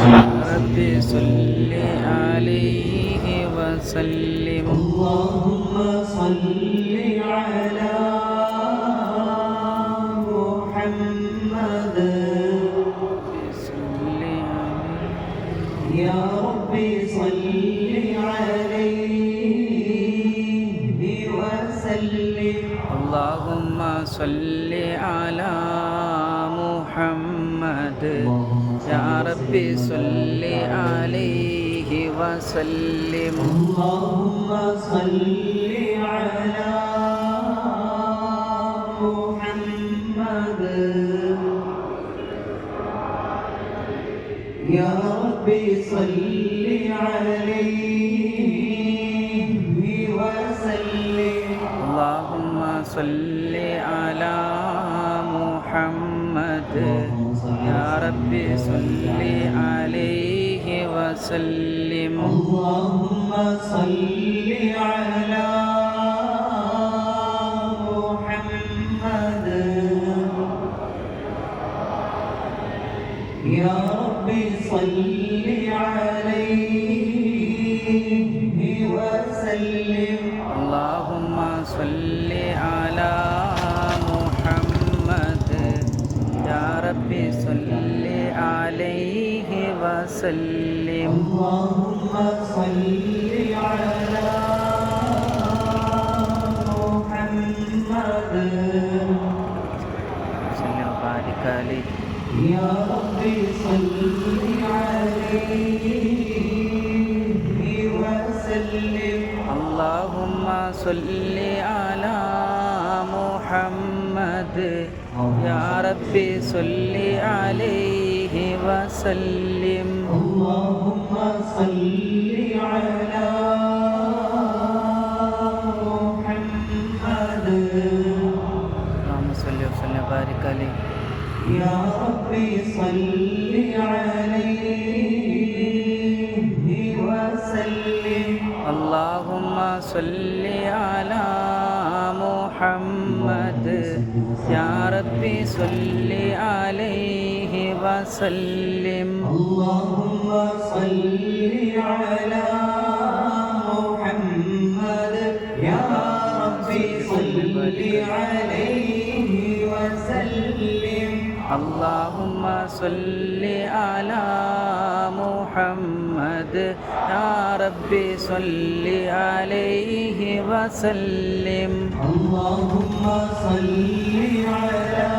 ربي صل عليه وسلم. اللهم صل على محمد صل عليه يا ربي صل عليه وسلم. اللهم صل على محمد يا ربي صل عليه وسلم. اللهم صل على محمد يا ربي صل عليه وسلم. اللهم صل على محمد يا ربي صل عليه وسلم. اللهم صل على محمد يا ربي صل عليه وسلم. اللهم صل على محمد يا ربي صل عليه وسلم. اللهم صل على محمد صل وبارك عليه يا ربي صل عليه وسلم. اللهم صل على محمد يا ربي صل عليه وسلم. اللهم صل على محمد اللهم صل وسلم وبارك عليه يا ربي صل عليه وسلم. اللهم صل على محمد يا ربي صل عليه وسلم. اللهم صل على محمد يا ربي صل عليه وسلم. اللهم صل على محمد يا ربي صل عليه وسلم. اللهم صل على